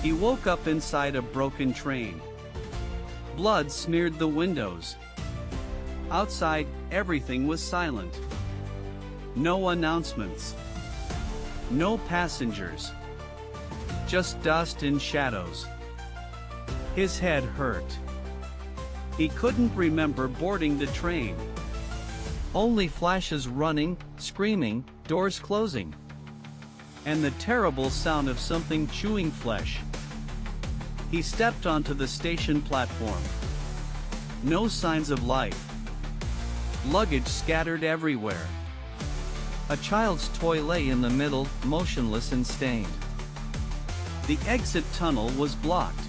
He woke up inside a broken train. Blood smeared the windows. Outside, everything was silent. No announcements. No passengers. Just dust and shadows. His head hurt. He couldn't remember boarding the train. Only flashes running, screaming, doors closing. And the terrible sound of something chewing flesh. He stepped onto the station platform. No signs of life. Luggage scattered everywhere. A child's toy lay in the middle, motionless and stained. The exit tunnel was blocked.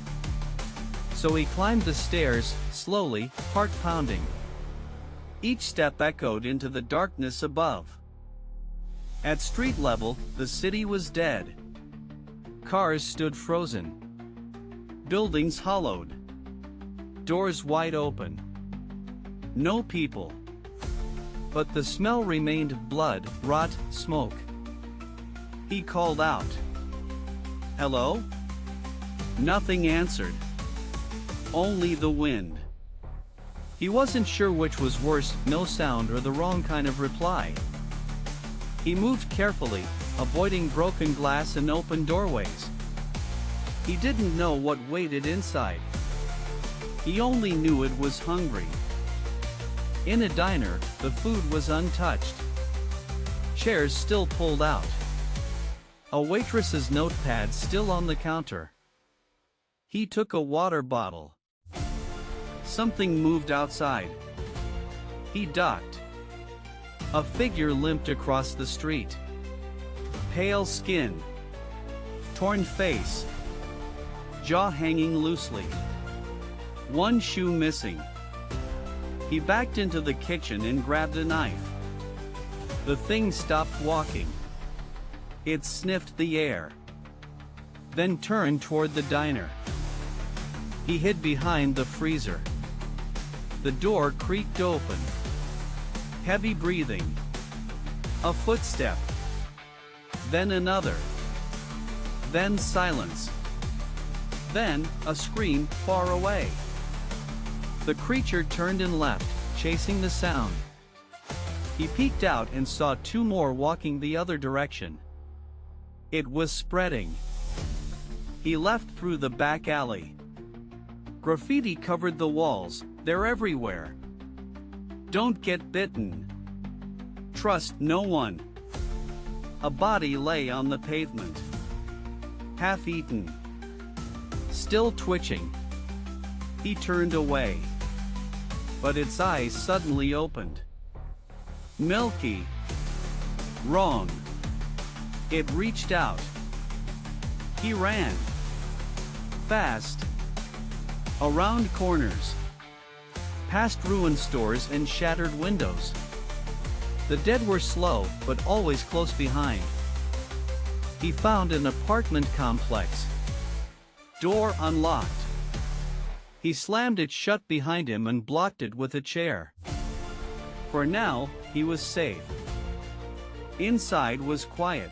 So he climbed the stairs, slowly, heart pounding. Each step echoed into the darkness above. At street level, the city was dead. Cars stood frozen. Buildings hollowed. Doors wide open. No people. But the smell remained of blood, rot, smoke. He called out. "Hello?" Nothing answered. Only the wind. He wasn't sure which was worse, no sound or the wrong kind of reply. He moved carefully, avoiding broken glass and open doorways. He didn't know what waited inside. He only knew it was hungry. In a diner, the food was untouched. Chairs still pulled out. A waitress's notepad still on the counter. He took a water bottle. Something moved outside. He ducked. A figure limped across the street. Pale skin. Torn face. Jaw hanging loosely. One shoe missing. He backed into the kitchen and grabbed a knife. The thing stopped walking. It sniffed the air. Then turned toward the diner. He hid behind the freezer. The door creaked open. Heavy breathing. A footstep. Then another. Then silence. Then, a scream far away. The creature turned and left, chasing the sound. He peeked out and saw two more walking the other direction. It was spreading. He left through the back alley. Graffiti covered the walls, they're everywhere. Don't get bitten. Trust no one. A body lay on the pavement. Half eaten. Still twitching. He turned away. But its eyes suddenly opened. Milky. Wrong. It reached out. He ran. Fast. Around corners. Past ruined stores and shattered windows. The dead were slow, but always close behind. He found an apartment complex. Door unlocked. He slammed it shut behind him and blocked it with a chair. For now, he was safe. Inside was quiet.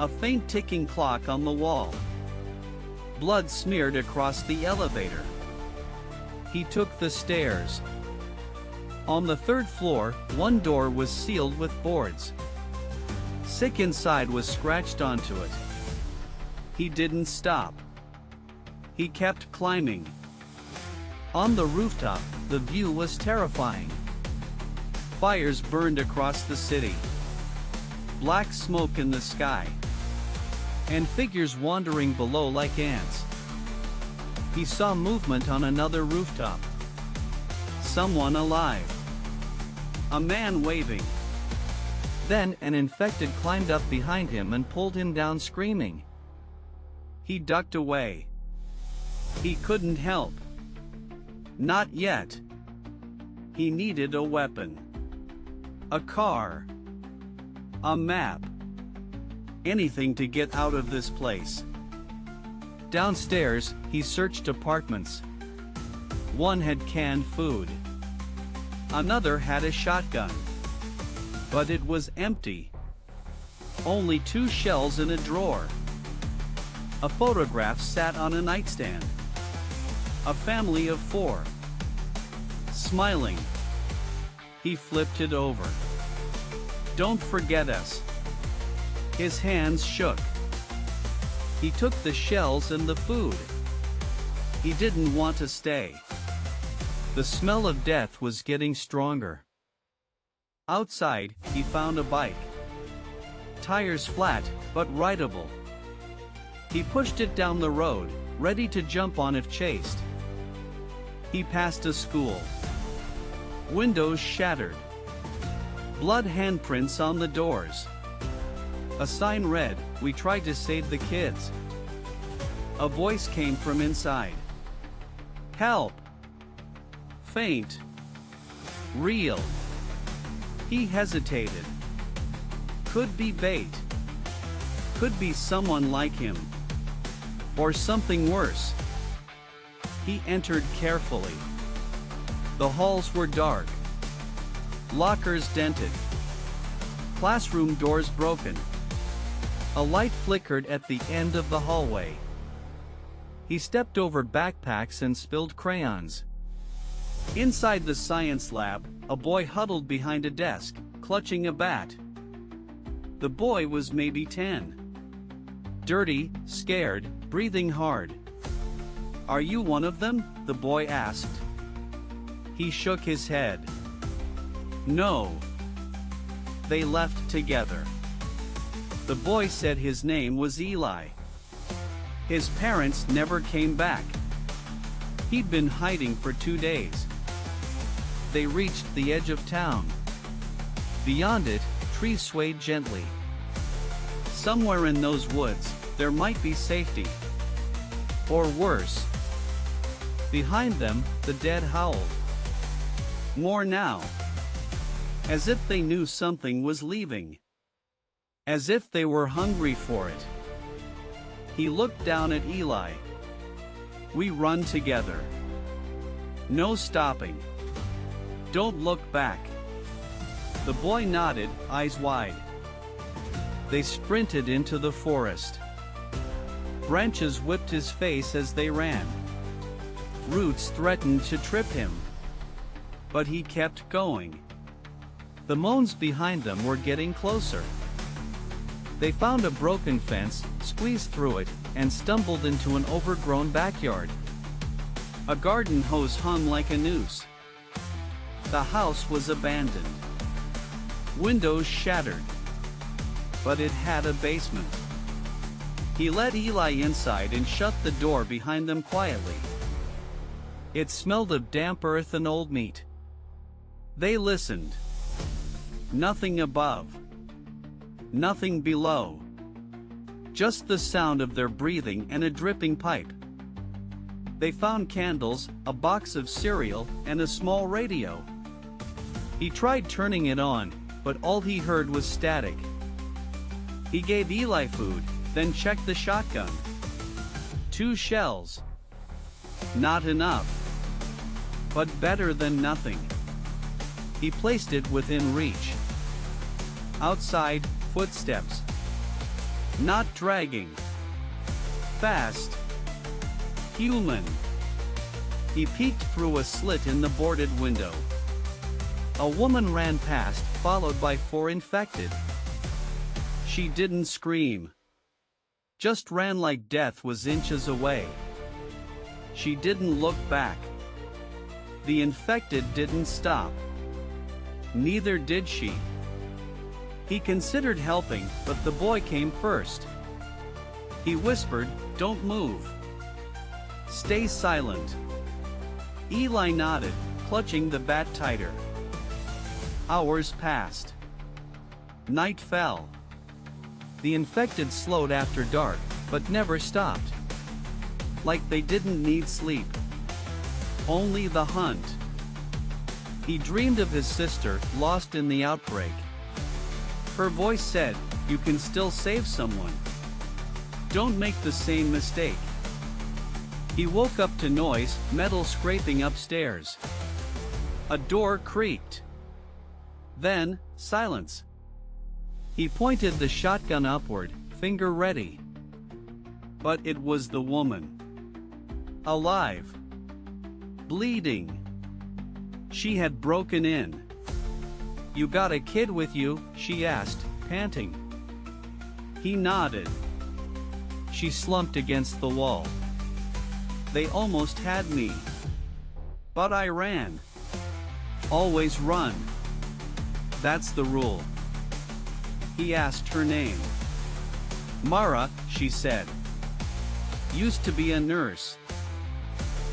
A faint ticking clock on the wall. Blood smeared across the elevator. He took the stairs. On the third floor, one door was sealed with boards. Sick inside was scratched onto it. He didn't stop. He kept climbing. On the rooftop, the view was terrifying. Fires burned across the city. Black smoke in the sky. And figures wandering below like ants. He saw movement on another rooftop. Someone alive. A man waving. Then an infected climbed up behind him and pulled him down screaming. He ducked away. He couldn't help. Not yet. He needed a weapon. A car. A map. Anything to get out of this place. Downstairs, he searched apartments. One had canned food. Another had a shotgun. But it was empty. Only 2 shells in a drawer. A photograph sat on a nightstand. A family of 4. Smiling. He flipped it over. "Don't forget us." His hands shook. He took the shells and the food. He didn't want to stay. The smell of death was getting stronger. Outside, he found a bike. Tires flat, but rideable. He pushed it down the road, ready to jump on if chased. He passed a school. Windows shattered. Blood handprints on the doors. A sign read, "We tried to save the kids." A voice came from inside. "Help!" Faint. Real. He hesitated. Could be bait. Could be someone like him. Or something worse. He entered carefully. The halls were dark. Lockers dented. Classroom doors broken. A light flickered at the end of the hallway. He stepped over backpacks and spilled crayons. Inside the science lab, a boy huddled behind a desk, clutching a bat. The boy was maybe 10. Dirty, scared, breathing hard. "Are you one of them?" the boy asked. He shook his head. "No." They left together. The boy said his name was Eli. His parents never came back. He'd been hiding for 2 days. They reached the edge of town. Beyond it, trees swayed gently. Somewhere in those woods, there might be safety. Or worse. Behind them, the dead howled. More now. As if they knew something was leaving. As if they were hungry for it. He looked down at Eli. "We run together. No stopping. Don't look back." The boy nodded, eyes wide. They sprinted into the forest. Branches whipped his face as they ran. Roots threatened to trip him. But he kept going. The moans behind them were getting closer. They found a broken fence, squeezed through it, and stumbled into an overgrown backyard. A garden hose hung like a noose. The house was abandoned. Windows shattered. But it had a basement. He led Eli inside and shut the door behind them quietly. It smelled of damp earth and old meat. They listened. Nothing above. Nothing below. Just the sound of their breathing and a dripping pipe. They found candles, a box of cereal, and a small radio. He tried turning it on, but all he heard was static. He gave Eli food, then checked the shotgun. 2 shells. Not enough. But better than nothing. He placed it within reach. Outside, footsteps. Not dragging. Fast. Human. He peeked through a slit in the boarded window. A woman ran past, followed by 4 infected. She didn't scream. Just ran like death was inches away. She didn't look back. The infected didn't stop. Neither did she. He considered helping, but the boy came first. He whispered, "Don't move. Stay silent." Eli nodded, clutching the bat tighter. Hours passed. Night fell. The infected slowed after dark, but never stopped. Like they didn't need sleep. Only the hunt. He dreamed of his sister, lost in the outbreak. Her voice said, "You can still save someone. Don't make the same mistake." He woke up to noise, metal scraping upstairs. A door creaked. Then, silence. He pointed the shotgun upward, finger ready. But it was the woman. Alive. Bleeding. She had broken in. "You got a kid with you?" she asked, panting. He nodded. She slumped against the wall. "They almost had me. But I ran. Always run. That's the rule." He asked her name. "Mara," she said. "Used to be a nurse."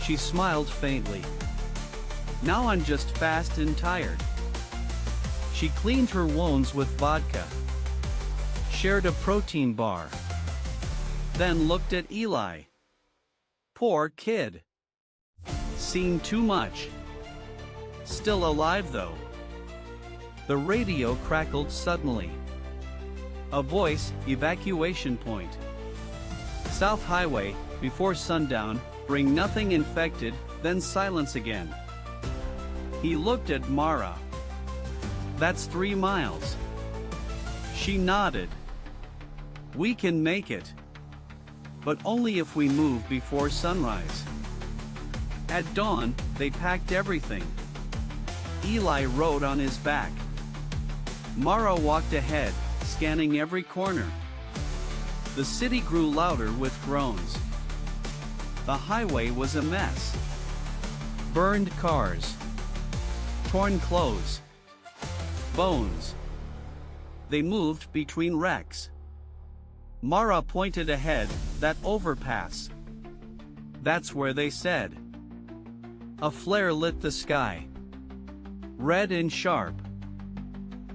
She smiled faintly. "Now I'm just fast and tired." She cleaned her wounds with vodka. Shared a protein bar. Then looked at Eli. Poor kid. Seen too much. Still alive though. The radio crackled suddenly. A voice, "Evacuation point. South Highway, before sundown, bring nothing infected," then silence again. He looked at Mara. "That's 3 miles." She nodded. "We can make it. But only if we move before sunrise." At dawn, they packed everything. Eli rode on his back. Mara walked ahead, scanning every corner. The city grew louder with groans. The highway was a mess. Burned cars. Torn clothes. Bones. They moved between wrecks. Mara pointed ahead, "That overpass. That's where they said." A flare lit the sky. Red and sharp.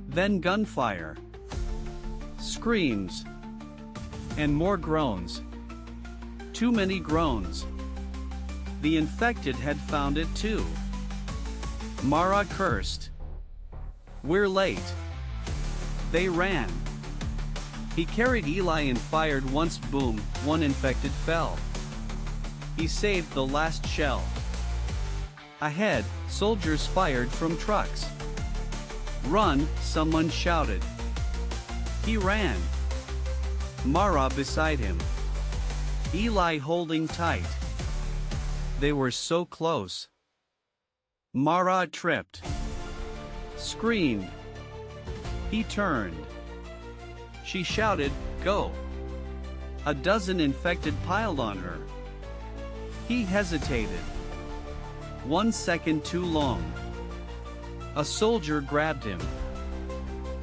Then gunfire. Screams. And more groans. Too many groans. The infected had found it too. Mara cursed. "We're late." They ran. He carried Eli and fired once. Boom, one infected fell. He saved the last shell. Ahead, soldiers fired from trucks. "Run," someone shouted. He ran. Mara beside him. Eli holding tight. They were so close. Mara tripped. Screamed. He turned. She shouted, "Go!" A dozen infected piled on her. He hesitated. 1 second too long. A soldier grabbed him.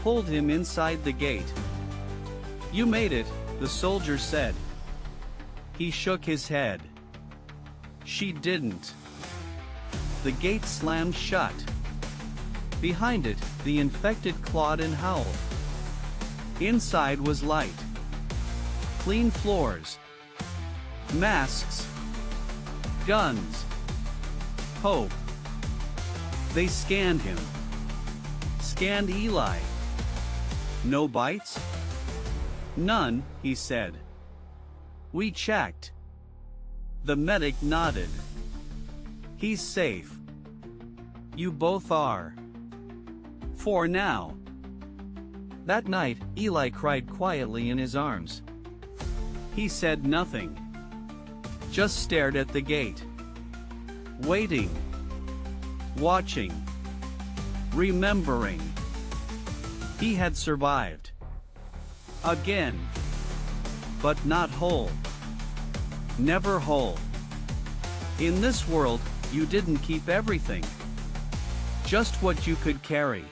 Pulled him inside the gate. "You made it," the soldier said. He shook his head. She didn't. The gate slammed shut. Behind it, the infected clawed and howled. Inside was light. Clean floors. Masks. Guns. Hope. They scanned him. Scanned Eli. "No bites?" "None," he said. "We checked." The medic nodded. "He's safe. You both are. For now." That night, Eli cried quietly in his arms. He said nothing. Just stared at the gate. Waiting. Watching. Remembering. He had survived. Again. But not whole. Never whole. In this world, you didn't keep everything. Just what you could carry.